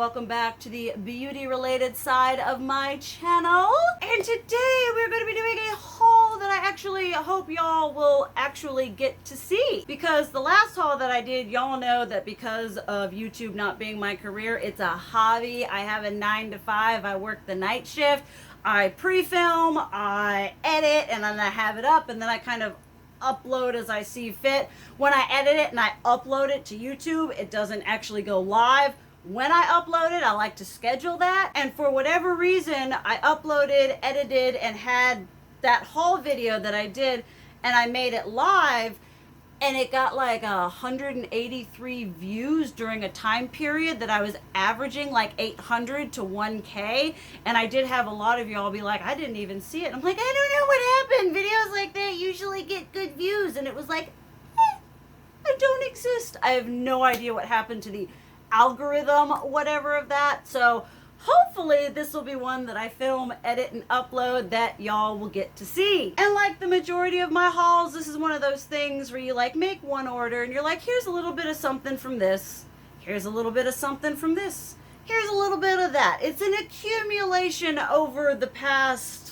welcome back to the beauty related side of my channel. And today we're going to be doing a haul that I actually hope y'all will actually get to see, because the last haul that I did, y'all know that because of YouTube not being my career, it's a hobby. I have a 9 to 5. I work the night shift. I pre-film, I edit, and then I have it up, and then I kind of upload as I see fit. When I edit it and I upload it to YouTube, it doesn't actually go live. When I upload it, I like to schedule that. And for whatever reason, I uploaded, edited, and had that haul video that I did, and I made it live, and it got like 183 views during a time period that I was averaging like 800 to 1K. And I did have a lot of y'all be like, I didn't even see it. I'm like, I don't know what happened. Videos like that usually get good views. And it was like, I don't exist. I have no idea what happened to the algorithm, whatever of that. So hopefully this will be one that I film, edit, and upload that y'all will get to see. And like the majority of my hauls, this is one of those things where you like make one order and you're like, here's a little bit of something from this, here's a little bit of something from this, here's a little bit of that. It's an accumulation over the past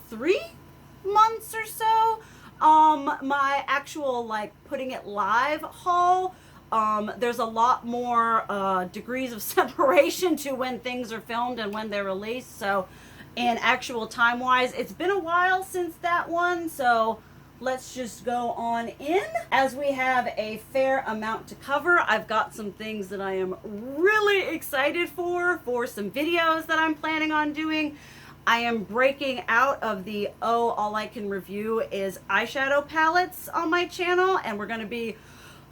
3 months or so. My actual like putting it live haul, there's a lot more degrees of separation to when things are filmed and when they're released. So in actual time wise, it's been a while since that one. So let's just go on in. As we have a fair amount to cover, I've got some things that I am really excited for some videos that I'm planning on doing. I am breaking out of the all I can review is eyeshadow palettes on my channel, and we're going to be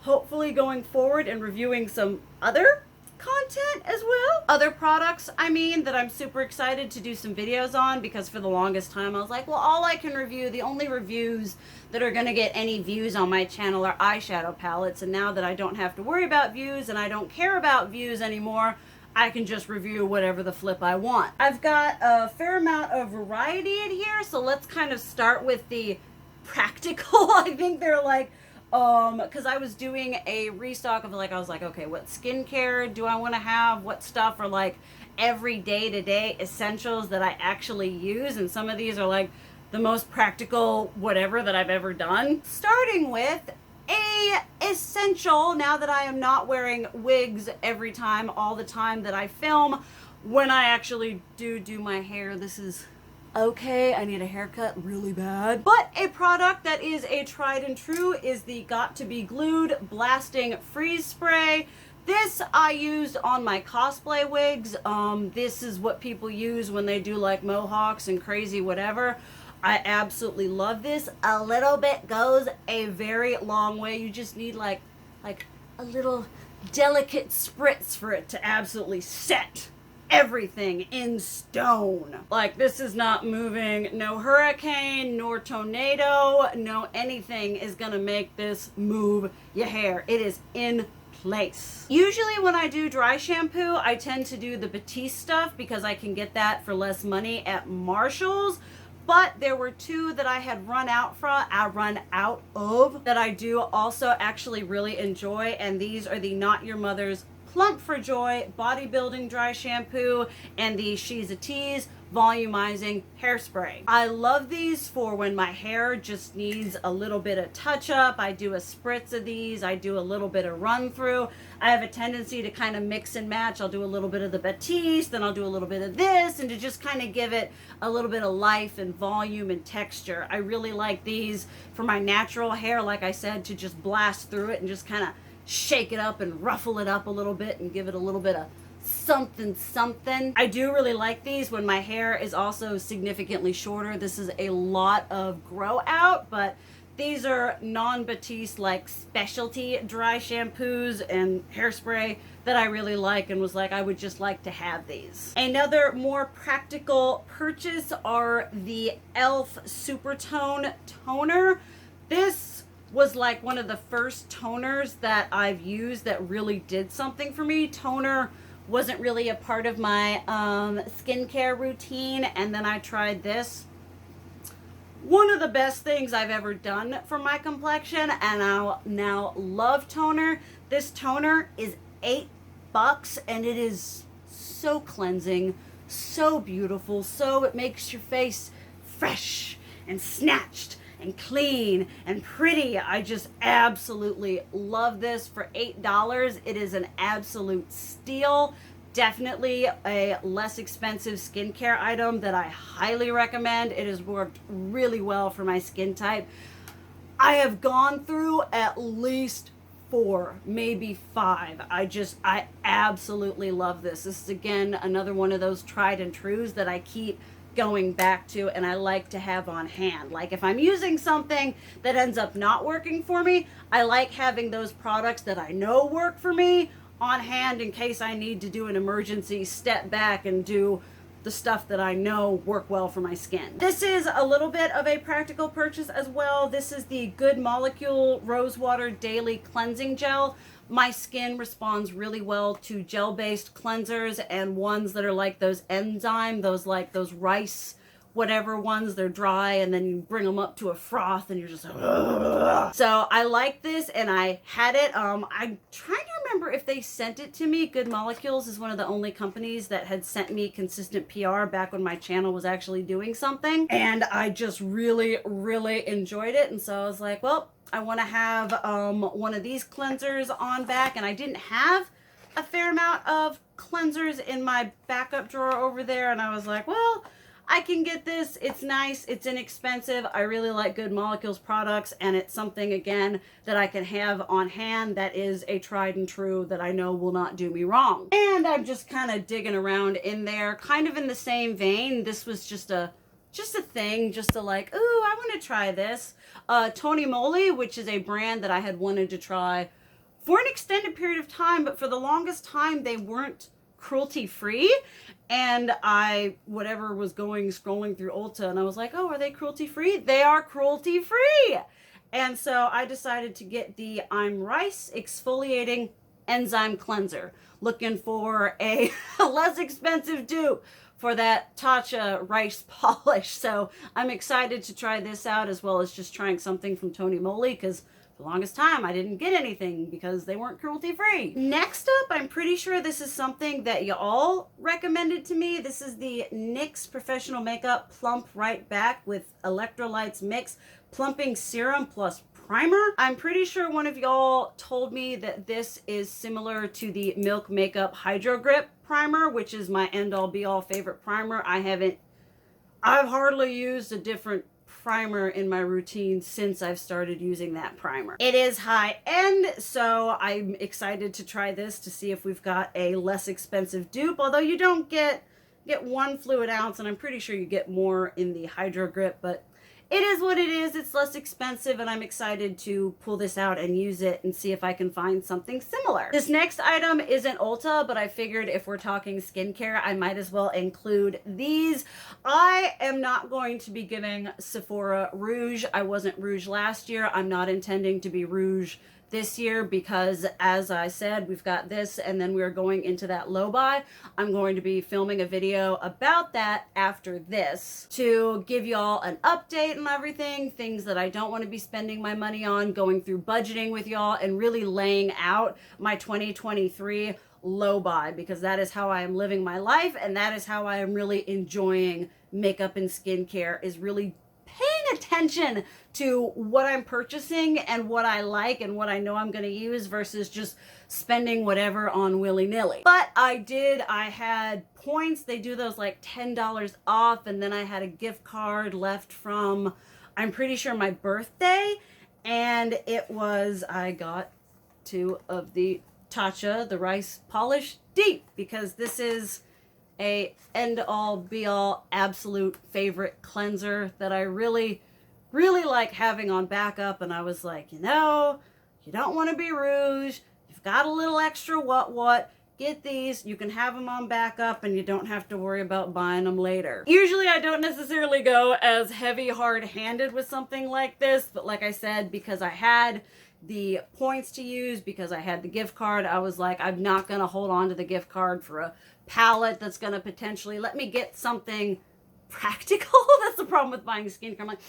hopefully going forward and reviewing some other content as well. Other products, I mean, that I'm super excited to do some videos on, because for the longest time I was like, well, all I can review, the only reviews that are going to get any views on my channel are eyeshadow palettes. And now that I don't have to worry about views and I don't care about views anymore, I can just review whatever the flip I want. I've got a fair amount of variety in here, so let's kind of start with the practical. I think they're like, because I was doing a restock of like, I was like, okay, what skincare do I want to have? What stuff are like every day-to-day essentials that I actually use? And some of these are like the most practical whatever that I've ever done. Starting with a essential, now that I am not wearing wigs every time, all the time that I film, when I actually do my hair, this is okay, I need a haircut really bad. But a product that is a tried and true is the Got to Be Glued Blasting Freeze Spray. This I used on my cosplay wigs. This is what people use when they do like mohawks and crazy whatever. I absolutely love this. A little bit goes a very long way. You just need like a little delicate spritz for it to absolutely set everything in stone. Like, this is not moving. No hurricane, nor tornado, no anything is gonna make this move your hair. It is in place. Usually when I do dry shampoo, I tend to do the Batiste stuff because I can get that for less money at Marshall's. But there were 2 that I had run out of that I do also actually really enjoy, and these are the Not Your Mother's Plump for Joy Bodybuilding Dry Shampoo and the She's a Tease Volumizing Hairspray. I love these for when my hair just needs a little bit of touch up. I do a spritz of these. I do a little bit of run through. I have a tendency to kind of mix and match. I'll do a little bit of the Batiste, then I'll do a little bit of this, and to just kind of give it a little bit of life and volume and texture. I really like these for my natural hair, like I said, to just blast through it and just kind of shake it up and ruffle it up a little bit and give it a little bit of something. I do really like these when my hair is also significantly shorter. This is a lot of grow out, but these are non-Batiste like specialty dry shampoos and hairspray that I really like, and was like, I would just like to have these. Another more practical purchase are the e.l.f. Supertone Toner. This was like one of the first toners that I've used that really did something for me. Toner wasn't really a part of my skincare routine, and then I tried this. One of the best things I've ever done for my complexion, and I now love toner. This toner is $8 $8 and it is so cleansing, so beautiful, so it makes your face fresh and snatched and clean and pretty. I just absolutely love this. For $8, it is an absolute steal. Definitely a less expensive skincare item that I highly recommend. It has worked really well for my skin type. I have gone through at least 4, maybe 5. I absolutely love this. This is, again, another one of those tried and trues that I keep going back to and I like to have on hand. Like if I'm using something that ends up not working for me, I like having those products that I know work for me on hand in case I need to do an emergency step back and do the stuff that I know work well for my skin. This is a little bit of a practical purchase as well. This is the Good Molecule Rose Water Daily Cleansing Gel. My skin responds really well to gel-based cleansers and ones that are like those enzyme, those rice whatever ones. They're dry and then you bring them up to a froth and you're just like, ugh. So I like this and I had it. I'm trying to remember if they sent it to me. Good Molecules is one of the only companies that had sent me consistent PR back when my channel was actually doing something. And I just really, really enjoyed it. And so I was like, well, I want to have one of these cleansers on back. And I didn't have a fair amount of cleansers in my backup drawer over there. And I was like, well, I can get this. It's nice. It's inexpensive. I really like Good Molecules products, and it's something, again, that I can have on hand that is a tried and true that I know will not do me wrong. And I'm just kind of digging around in there, kind of in the same vein. This was just a thing, just to like, ooh, I want to try this. Tony Moly, which is a brand that I had wanted to try for an extended period of time, but for the longest time, they weren't cruelty-free. And I, whatever was scrolling through Ulta, and I was like, oh, are they cruelty-free? They are cruelty-free. And so I decided to get the I'm Rice Exfoliating Enzyme Cleanser, looking for a less expensive dupe for that Tatcha rice polish. So I'm excited to try this out, as well as just trying something from Tony Moly, because for the longest time, I didn't get anything because they weren't cruelty-free. Next up, I'm pretty sure this is something that y'all recommended to me. This is the NYX Professional Makeup Plump Right Back with Electrolytes Mix Plumping Serum Plus Primer. I'm pretty sure one of y'all told me that this is similar to the Milk Makeup Hydro Grip Primer, which is my end-all be-all favorite primer. I've hardly used a different primer in my routine since I've started using that primer. It is high end, so I'm excited to try this to see if we've got a less expensive dupe, although you don't get 1 fluid ounce, and I'm pretty sure you get more in the Hydro Grip, but it is what it is. It's less expensive, and I'm excited to pull this out and use it and see if I can find something similar. This next item isn't Ulta, but I figured if we're talking skincare, I might as well include these. I am not going to be giving Sephora rouge. I wasn't rouge last year. I'm not intending to be rouge this year because, as I said, we've got this and then we're going into that low buy. I'm going to be filming a video about that after this to give y'all an update and everything, things that I don't want to be spending my money on, going through budgeting with y'all, and really laying out my 2023 low buy, because that is how I am living my life, and that is how I am really enjoying makeup and skincare, is really paying attention to what I'm purchasing and what I like and what I know I'm going to use versus just spending whatever on willy-nilly. But I had points. They do those like $10 off, and then I had a gift card left from, I'm pretty sure, my birthday, and I got 2 of the Tatcha, the Rice Polish Deep, because this is a end-all be-all absolute favorite cleanser that I really, really like having on backup. And I was like, you don't want to be rouge. You've got a little extra what. Get these. You can have them on backup and you don't have to worry about buying them later. Usually I don't necessarily go as heavy hard-handed with something like this, but like I said, because I had the points to use, because I had the gift card, I was like, I'm not going to hold on to the gift card for a palette that's going to potentially let me get something practical. That's the problem with buying skincare. I'm like,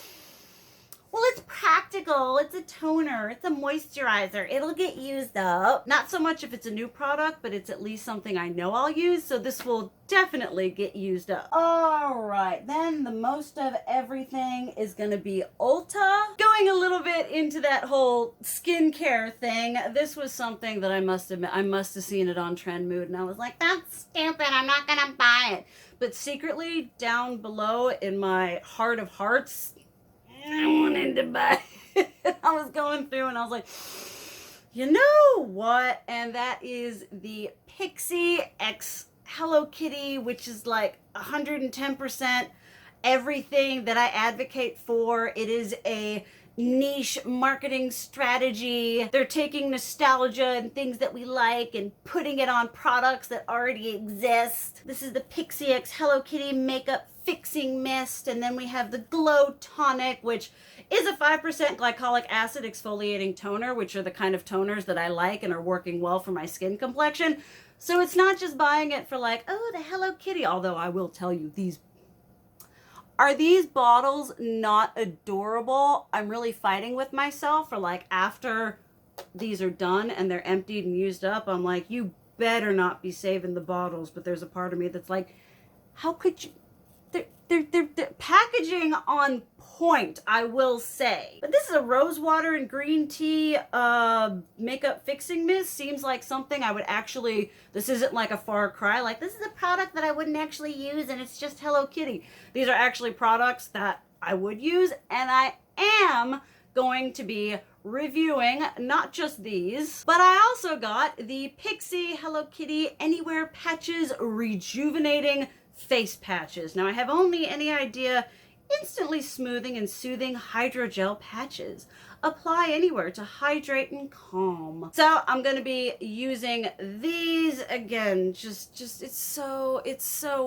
Well, it's practical. It's a toner. It's a moisturizer. It'll get used up. Not so much if it's a new product, but it's at least something I know I'll use. So this will definitely get used up. All right. Then the most of everything is going to be Ulta. Going a little bit into that whole skincare thing. This was something that I must admit, I must have seen it on Trend Mood. And I was like, that's stupid. I'm not going to buy it. But secretly down below in my heart of hearts, I wanted to buy it. I was going through and I was like, you know what? And that is the Pixie X Hello Kitty, which is like 110% everything that I advocate for. It is a niche marketing strategy. They're taking nostalgia and things that we like and putting it on products that already exist. This is the Pixie X Hello Kitty Makeup Fixing Mist, and then we have the Glow Tonic, which is a 5% glycolic acid exfoliating toner, which are the kind of toners that I like and are working well for my skin complexion. So it's not just buying it for like, oh, the Hello Kitty, although I will tell you, these bottles not adorable? I'm really fighting with myself for like after these are done and they're emptied and used up, I'm like, you better not be saving the bottles. But there's a part of me that's like, how could you? They're packaging on point, I will say. But this is a rose water and green tea makeup fixing mist. Seems like something I would actually, this isn't like a far cry, like this is a product that I wouldn't actually use and it's just Hello Kitty. These are actually products that I would use, and I am going to be reviewing not just these, but I also got the Pixie Hello Kitty Anywhere Patches Rejuvenating Face Patches. Now I have only any idea instantly smoothing and soothing hydrogel patches. Apply anywhere to hydrate and calm. So I'm going to be using these again. Just it's so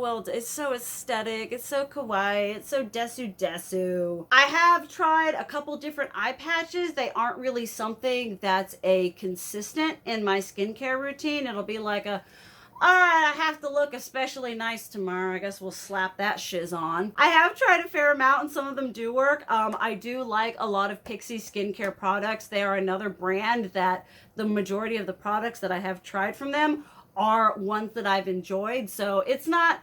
well, it's so aesthetic, it's so kawaii, it's so desu. I have tried a couple different eye patches. They aren't really something that's a consistent in my skincare routine. It'll be like a, all right, I have to look especially nice tomorrow. I guess we'll slap that shiz on. I have tried a fair amount and some of them do work. I do like a lot of Pixie skincare products. They are another brand that the majority of the products that I have tried from them are ones that I've enjoyed. So it's not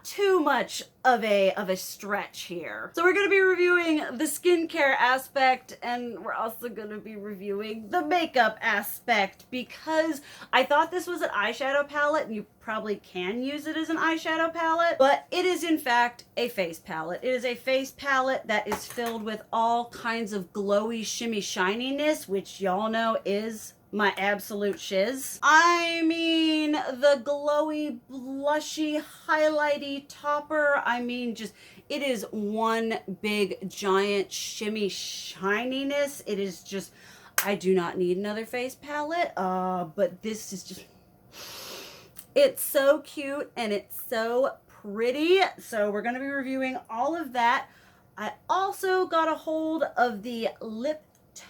too much of a stretch here. So we're going to be reviewing the skincare aspect, and we're also going to be reviewing the makeup aspect, because I thought this was an eyeshadow palette, and you probably can use it as an eyeshadow palette, but it is in fact a face palette. It is a face palette that is filled with all kinds of glowy, shimmy shininess, which y'all know is my absolute shiz. I mean, the glowy, blushy, highlighty topper. I mean, just, it is one big, giant, shimmy shininess. It is just, I do not need another face palette, but this is just, it's so cute and it's so pretty. So we're going to be reviewing all of that. I also got a hold of the Lip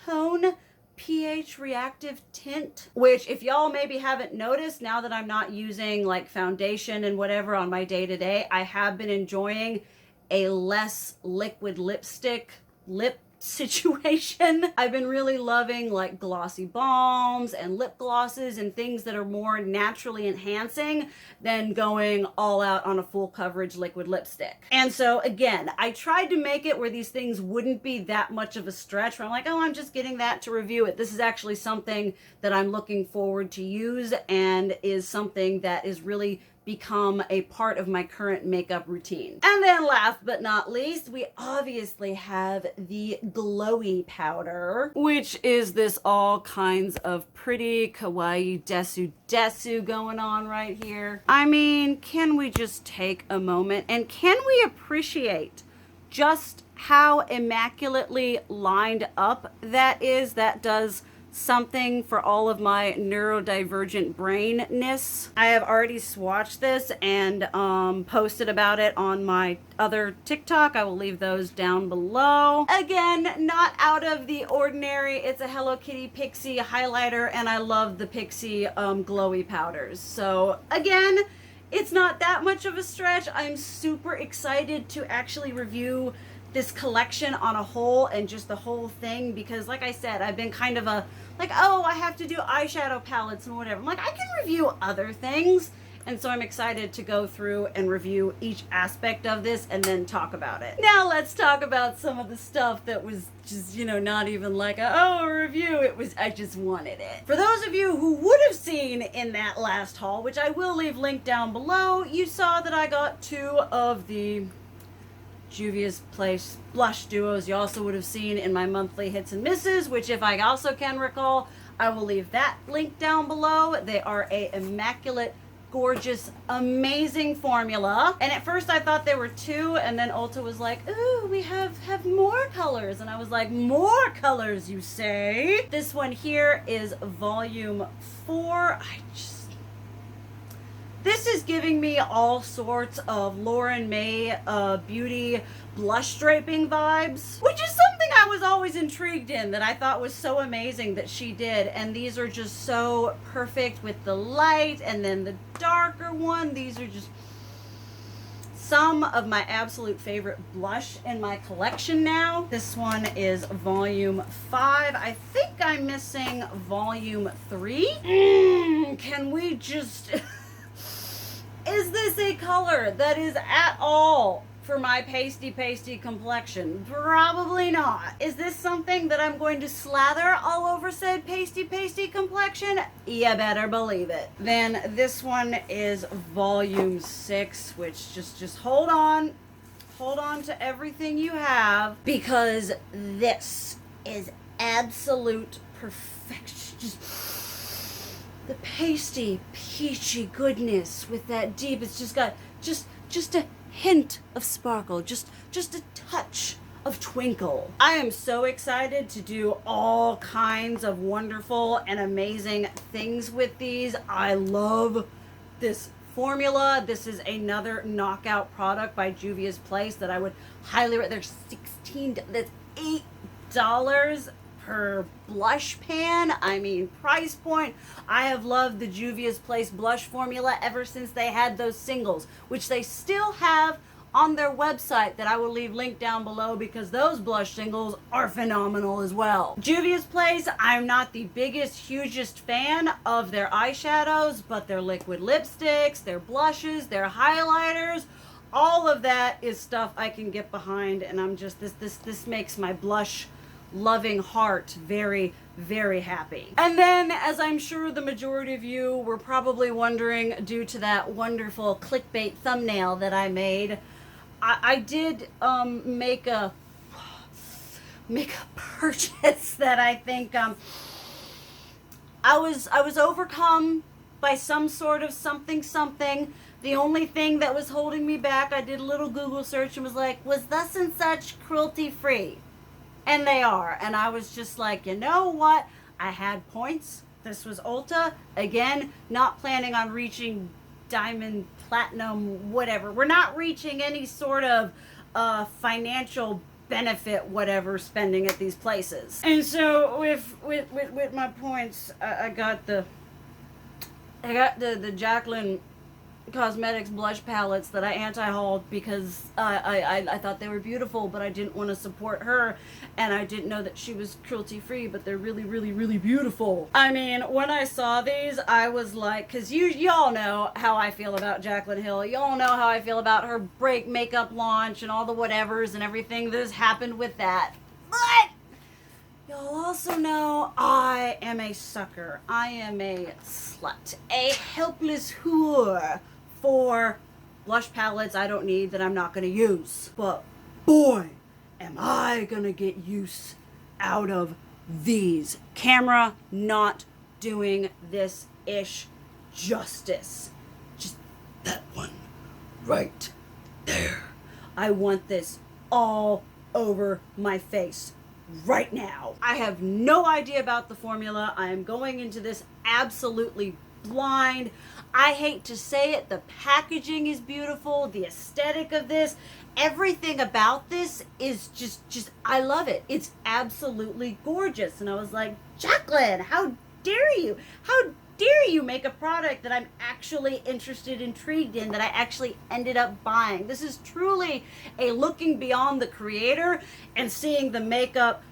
Tone pH reactive tint, which if y'all maybe haven't noticed, now that I'm not using like foundation and whatever on my day-to-day, I have been enjoying a less liquid lipstick lip situation. I've been really loving like glossy balms and lip glosses and things that are more naturally enhancing than going all out on a full coverage liquid lipstick. And so again, I tried to make it where these things wouldn't be that much of a stretch where I'm like, oh, I'm just getting that to review it. This is actually something that I'm looking forward to use and is something that is really become a part of my current makeup routine. And then last but not least, we obviously have the glowy powder, which is this all kinds of pretty kawaii desu going on right here. I mean, can we just take a moment and can we appreciate just how immaculately lined up that is? That does something for all of my neurodivergent brainness. I have already swatched this and posted about it on my other TikTok. I will leave those down below. Again, not out of the ordinary. It's a Hello Kitty Pixie highlighter, and I love the Pixie glowy powders. So again, it's not that much of a stretch. I'm super excited to actually review this collection on a whole and just the whole thing, because like I said, I've been kind of a, like, oh, I have to do eyeshadow palettes and whatever. I'm like, I can review other things. And so I'm excited to go through and review each aspect of this and then talk about it. Now let's talk about some of the stuff that was just, you know, not even like a review. It was, I just wanted it. For those of you who would have seen in that last haul, which I will leave linked down below, you saw that I got 2 of the Juvia's Place blush duos. You also would have seen in my monthly hits and misses, which if I also can recall, I will leave that link down below. They are a immaculate, gorgeous, amazing formula. And at first I thought there were 2, and then Ulta was like, ooh, we have more colors. And I was like, more colors, you say? This one here is volume 4. This is giving me all sorts of Lauren May beauty blush draping vibes, which is something I was always intrigued in, that I thought was so amazing that she did. And these are just so perfect with the light, and then the darker one. These are just some of my absolute favorite blush in my collection now. This one is volume 5. I think I'm missing volume 3. Can we just... Is this a color that is at all for my pasty complexion? Probably not. Is this something that I'm going to slather all over said pasty complexion? You better believe it. Then this one is volume 6, which just hold on to everything you have, because this is absolute perfection. Just the pasty, peachy goodness with that deep. It's just got just a hint of sparkle, just a touch of twinkle. I am so excited to do all kinds of wonderful and amazing things with these. I love this formula. This is another knockout product by Juvia's Place that I would highly recommend. That's $8 per blush pan. I mean, price point. I have loved the Juvia's Place blush formula ever since they had those singles, which they still have on their website, that I will leave linked down below, because those blush singles are phenomenal as well. Juvia's Place, I'm not the biggest, hugest fan of their eyeshadows, but their liquid lipsticks, their blushes, their highlighters, all of that is stuff I can get behind, and I'm just, this makes my blush loving heart very, very happy. And then, as I'm sure the majority of you were probably wondering, due to that wonderful clickbait thumbnail that I made, I did make a purchase that I think I was overcome by some sort of something. The only thing that was holding me back, I did a little Google search and was like, was thus and such cruelty free? And they are. And I was just like, you know what? I had points. This was Ulta. Again, not planning on reaching diamond, platinum, whatever. We're not reaching any sort of financial benefit, whatever, spending at these places. And so with my points, I got the Jaclyn Cosmetics blush palettes that I anti-hauled because I thought they were beautiful, but I didn't want to support her, and I didn't know that she was cruelty-free, but they're really, really, really beautiful. I mean, when I saw these, I was like, because y'all know how I feel about Jaclyn Hill. Y'all know how I feel about her break makeup launch and all the whatevers and everything that has happened with that. But y'all also know I am a sucker. I am a slut. A helpless whore for blush palettes I don't need, that I'm not going to use. But boy, am I going to get use out of these. Camera not doing this ish justice. Just that one right there. I want this all over my face right now. I have no idea about the formula. I am going into this absolutely blind. I hate to say it, the packaging is beautiful, the aesthetic of this, everything about this is just I love it. It's absolutely gorgeous. And I was like, Jaclyn, how dare you? How dare you make a product that I'm actually interested, intrigued in, that I actually ended up buying? This is truly a looking beyond the creator and seeing the makeup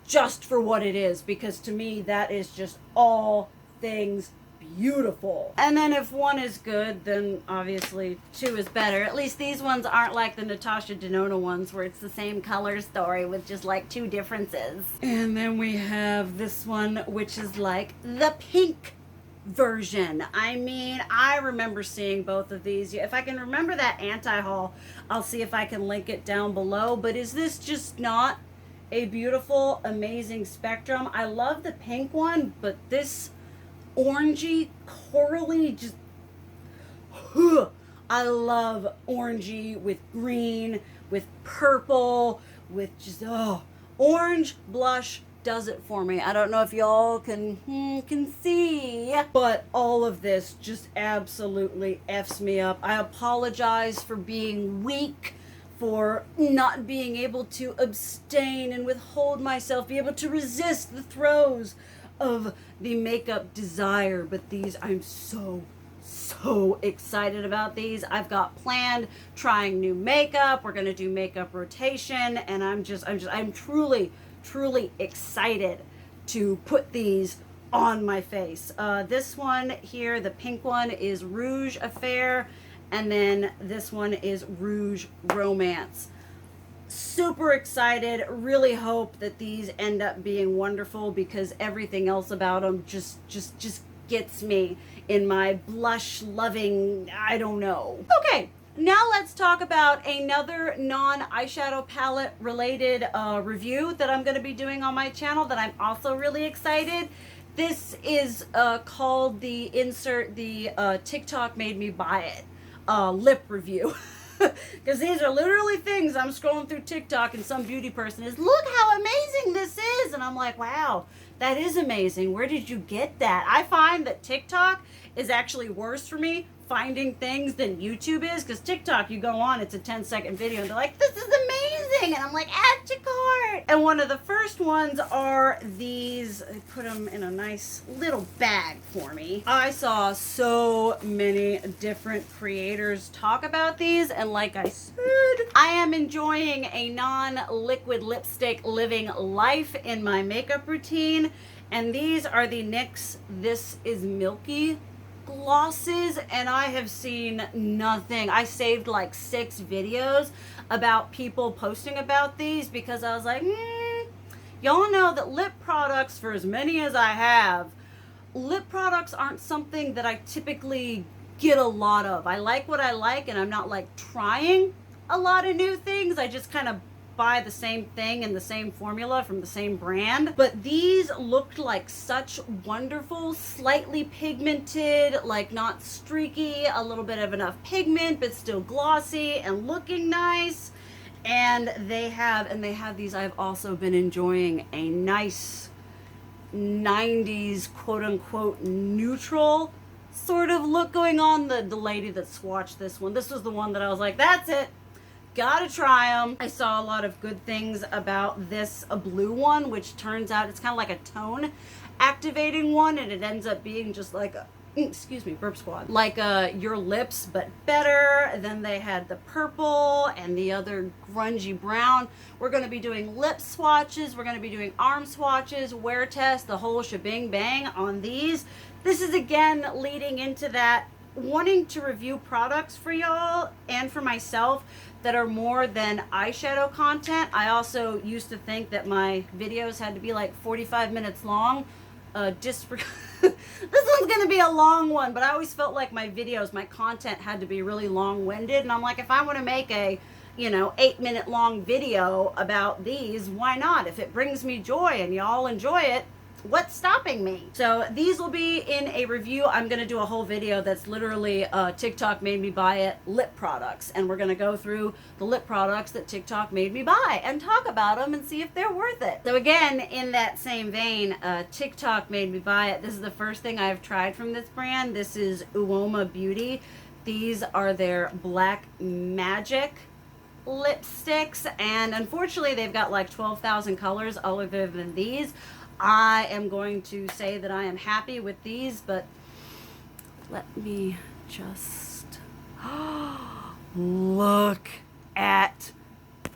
just for what it is, because to me that is just all things beautiful. And then if one is good, then obviously two is better. At least these ones aren't like the Natasha Denona ones where it's the same color story with just like two differences. And then we have this one, which is like the pink version. I mean, I remember seeing both of these. If I can remember that anti-haul, I'll see if I can link it down below. But is this just not a beautiful, amazing spectrum? I love the pink one, but this orangey, corally, just I love orangey with green, with purple, with just orange blush does it for me. I don't know if y'all can see, but all of this just absolutely F's me up. I apologize for being weak, for not being able to abstain and withhold myself, be able to resist the throes of the makeup desire. But these, I'm so excited about these. I've got planned trying new makeup. We're gonna do makeup rotation, and I'm truly excited to put these on my face. This one here, the pink one, is Rouge Affair, and then this one is Rouge Romance. Super excited. Really hope that these end up being wonderful, because everything else about them just gets me in my blush loving, I don't know. Okay, now let's talk about another non-eyeshadow palette related review that I'm going to be doing on my channel that I'm also really excited. This is called the Tik Tok made me buy it lip review. Because these are literally things I'm scrolling through TikTok and some beauty person is, look how amazing this is. And I'm like, wow, that is amazing. Where did you get that? I find that TikTok is actually worse for me finding things than YouTube is, because TikTok, you go on, it's a 10-second video and they're like, this is amazing, and I'm like, add to cart. And one of the first ones are these. I put them in a nice little bag for me. I saw so many different creators talk about these, and like I said, I am enjoying a non-liquid lipstick living life in my makeup routine, and these are the NYX This Is Milky glosses, and I have seen nothing. I saved like 6 videos about people posting about these, because I was like, y'all know that lip products, for as many as I have, lip products aren't something that I typically get a lot of. I like what I like, and I'm not like trying a lot of new things. I just kind of buy the same thing and the same formula from the same brand. But these looked like such wonderful, slightly pigmented, like not streaky, a little bit of enough pigment, but still glossy and looking nice. And they have these. I've also been enjoying a nice 90s quote unquote neutral sort of look going on. The lady that swatched this one, this was the one that I was like, that's it. Gotta try them. I saw a lot of good things about this blue one, which turns out it's kind of like a tone activating one, and it ends up being just like a, excuse me, burp squad, like your lips but better. Then they had the purple and the other grungy brown. We're going to be doing lip swatches, we're going to be doing arm swatches, wear test, the whole shebang bang on these. This is again leading into that wanting to review products for y'all and for myself that are more than eyeshadow content. I also used to think that my videos had to be like 45 minutes long. This one's gonna be a long one, but I always felt like my videos, my content had to be really long-winded, and I'm like, if I want to make a 8-minute long video about these, why not? If it brings me joy and y'all enjoy it, what's stopping me? So these will be in a review. I'm going to do a whole video that's literally TikTok made me buy it lip products, and we're going to go through the lip products that TikTok made me buy and talk about them and see if they're worth it. So again, in that same vein, TikTok made me buy it. This is the first thing I've tried from this brand. This is Uoma Beauty. These are their Black Magic lipsticks, and unfortunately they've got like 12,000 colors other than these. I am going to say that I am happy with these, but let me just look at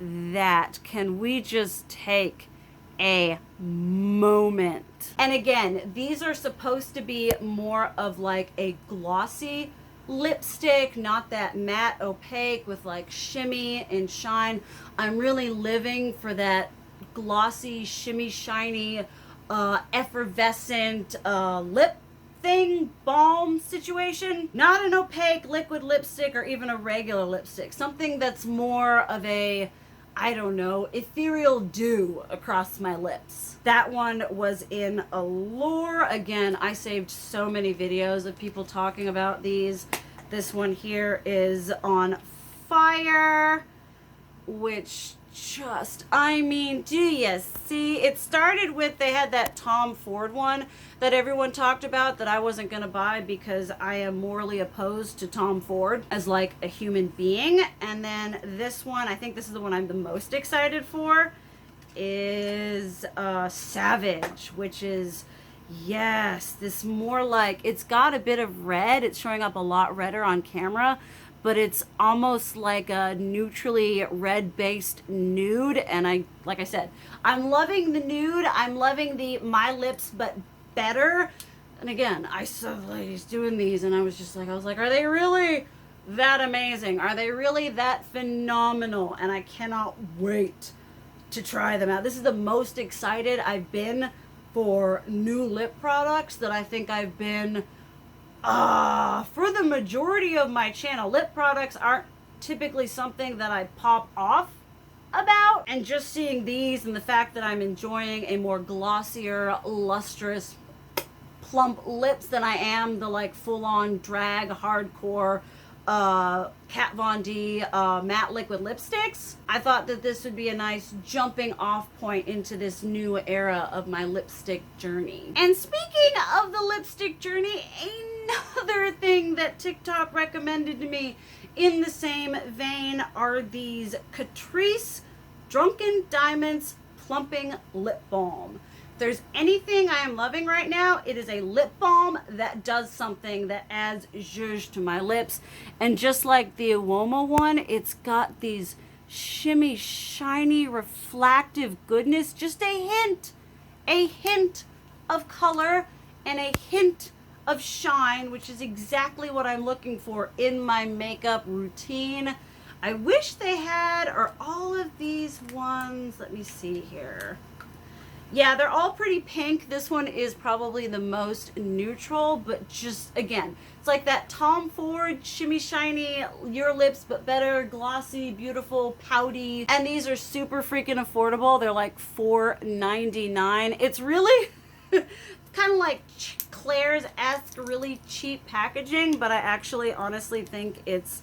that. Can we just take a moment? And again, these are supposed to be more of like a glossy lipstick, not that matte opaque with like shimmy and shine. I'm really living for that glossy, shimmy, shiny, effervescent lip thing, balm situation. Not an opaque liquid lipstick or even a regular lipstick. Something that's more of a, I don't know, ethereal dew across my lips. That one was in Allure. Again, I saved so many videos of people talking about these. This one here is on Fire, which just, I mean, do you see? It started with, they had that Tom Ford one that everyone talked about that I wasn't going to buy because I am morally opposed to Tom Ford as like a human being. And then this one, I think this is the one I'm the most excited for, is Savage, which is, yes, this more like, it's got a bit of red. It's showing up a lot redder on camera, but it's almost like a neutrally red-based nude. And like I said, I'm loving the nude. I'm loving the My Lips But Better. And again, I saw the ladies doing these and I was like, are they really that amazing? Are they really that phenomenal? And I cannot wait to try them out. This is the most excited I've been for new lip products that I think I've been for the majority of my channel. Lip products aren't typically something that I pop off about, and just seeing these and the fact that I'm enjoying a more glossier, lustrous, plump lips than I am the like full-on drag hardcore Kat Von D matte liquid lipsticks. I thought that this would be a nice jumping off point into this new era of my lipstick journey. And speaking of the lipstick journey, another thing that TikTok recommended to me in the same vein are these Catrice Drunken Diamonds Plumping Lip Balm. If there's anything I am loving right now, it is a lip balm that does something that adds zhuzh to my lips. And just like the Uoma one, it's got these shimmy, shiny, reflective goodness. Just a hint of color and a hint of shine, which is exactly what I'm looking for in my makeup routine. I wish they had, or all of these ones, let me see here. Yeah, they're all pretty pink. This one is probably the most neutral, but just, again, it's like that Tom Ford shimmy shiny, your lips but better, glossy, beautiful, pouty. And these are super freaking affordable. They're like $4.99. It's really kind of like Claire's-esque, really cheap packaging, but I actually honestly think it's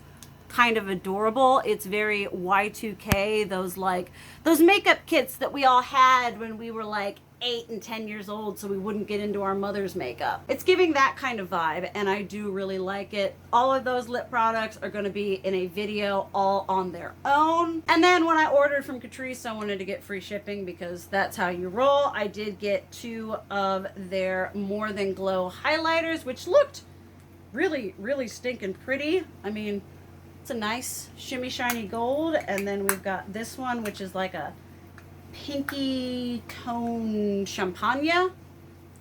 kind of adorable. It's very Y2K, those makeup kits that we all had when we were like 8 and 10 years old so we wouldn't get into our mother's makeup. It's giving that kind of vibe and I do really like it. All of those lip products are going to be in a video all on their own. And then when I ordered from Catrice, I wanted to get free shipping because that's how you roll. I did get 2 of their More Than Glow highlighters, which looked really, really stinking pretty. I mean, it's a nice shimmy shiny gold, and then we've got this one which is like a pinky tone champagne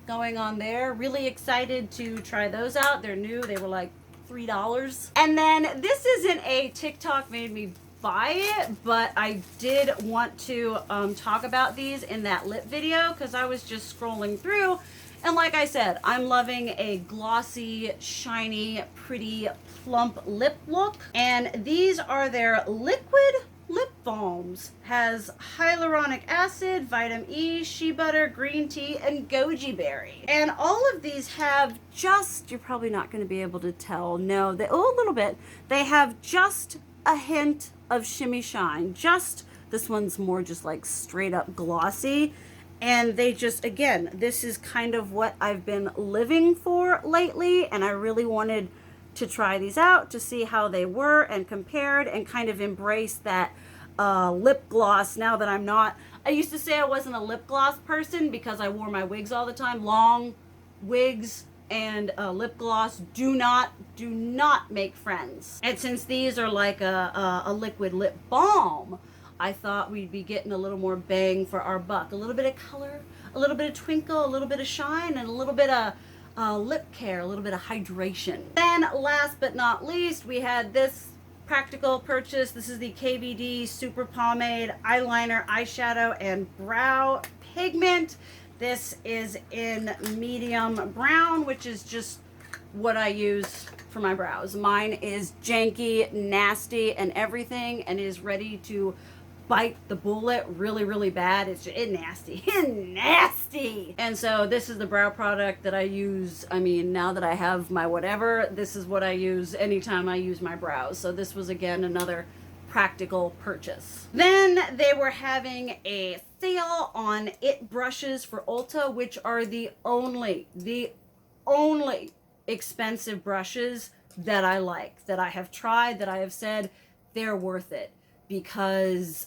going on there. Really excited to try those out. They're new. They were like $3. And then this isn't a TikTok made me buy it, but I did want to talk about these in that lip video because I was just scrolling through. And like I said, I'm loving a glossy, shiny, pretty, plump lip look. And these are their liquid lip balms. Has hyaluronic acid, vitamin E, shea butter, green tea, and goji berry. And all of these have just, you're probably not going to be able to tell, no, a little bit. They have just a hint of shimmy shine. Just, this one's more just like straight up glossy. And they just, again, this is kind of what I've been living for lately, and I really wanted to try these out to see how they were and compared and kind of embrace that lip gloss now that I'm not. I used to say I wasn't a lip gloss person because I wore my wigs all the time, long wigs, and lip gloss do not make friends. And since these are like a liquid lip balm, I thought we'd be getting a little more bang for our buck. A little bit of color, a little bit of twinkle, a little bit of shine, and a little bit of lip care, a little bit of hydration. Then last but not least, we had this practical purchase. This is the KVD Super Pomade Eyeliner, Eyeshadow, and Brow Pigment. This is in medium brown, which is just what I use for my brows. Mine is janky, nasty, and everything, and is ready to bite the bullet really, really bad. It's nasty. Nasty. And so this is the brow product that I use. I mean, now that I have my whatever, this is what I use anytime I use my brows. So this was, again, another practical purchase. Then they were having a sale on IT brushes for Ulta, which are the only expensive brushes that I like, that I have tried, that I have said they're worth it. Because,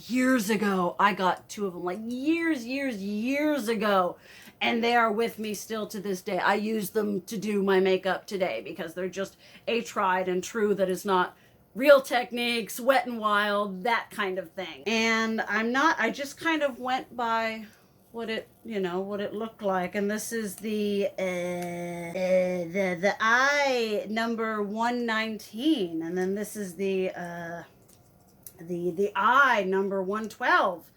years ago, I got 2 of them, like years ago, and they are with me still to this day. I use them to do my makeup today because they're just a tried and true, that is not Real Techniques, Wet n Wild, that kind of thing. And I just kind of went by what it looked like. And this is the eye number 119, and then this is the eye number 112,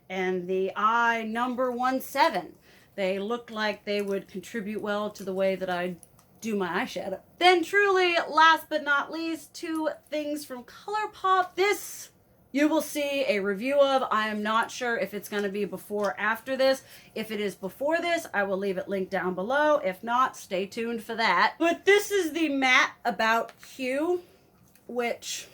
and the eye number 17. They look like they would contribute well to the way that I do my eyeshadow. Then truly, last but not least, 2 things from Colourpop. This you will see a review of. I am not sure if it's going to be before or after this. If it is before this, I will leave it linked down below. If not, stay tuned for that. But this is the Matte About Q, which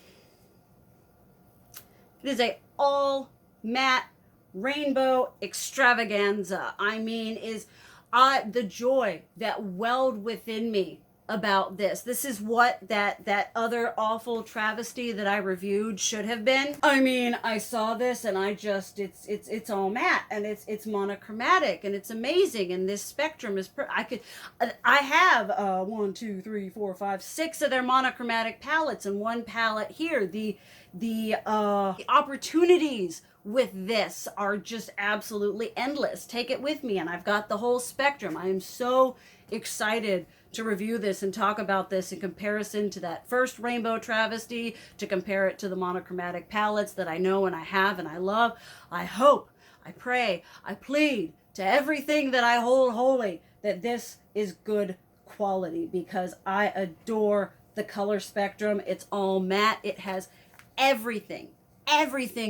it is a all matte rainbow extravaganza. I mean, is the joy that welled within me about this. This is what that other awful travesty that I reviewed should have been. I mean, I saw this and I just, it's all matte, and it's monochromatic, and it's amazing. And this spectrum is, I have 1, 2, 3, 4, 5, 6 of their monochromatic palettes, and 1 palette here. The opportunities with this are just absolutely endless. Take it with me, and I've got the whole spectrum. I am so excited to review this and talk about this in comparison to that first rainbow travesty, to compare it to the monochromatic palettes that I know and I have and I love. I hope, I pray, I plead to everything that I hold holy that this is good quality, because I adore the color spectrum. It's all matte. It has everything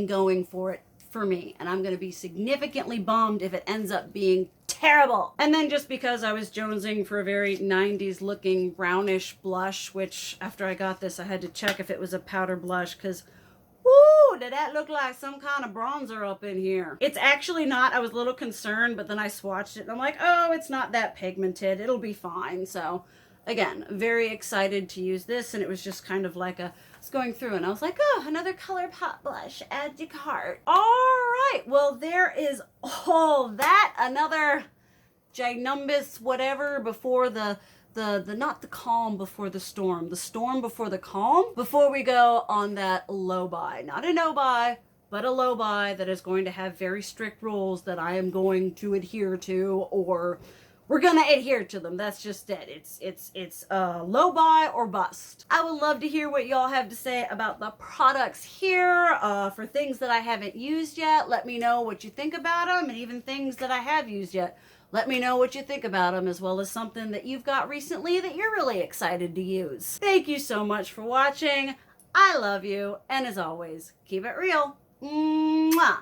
going for it for me, and I'm going to be significantly bummed if it ends up being terrible. And then just because I was jonesing for a very 90s looking brownish blush, which after I got this I had to check if it was a powder blush, because woo, did that look like some kind of bronzer up in here. It's actually not. I was a little concerned, but then I swatched it and I'm like, oh, it's not that pigmented, it'll be fine. So again, very excited to use this, and it was just kind of like I was going through and I was like, oh, another Colourpop blush, add to cart. All right, well, there is all that. Another ginormous whatever before the not the calm before the storm before the calm, before we go on that low buy. Not a no buy, but a low buy that is going to have very strict rules that I am going to adhere to, or we're gonna adhere to them. That's just it. It's low buy or bust. I would love to hear what y'all have to say about the products here. For things that I haven't used yet, let me know what you think about them, and even things that I have used yet, let me know what you think about them, as well as something that you've got recently that you're really excited to use. Thank you so much for watching. I love you, and as always, keep it real. Mwah!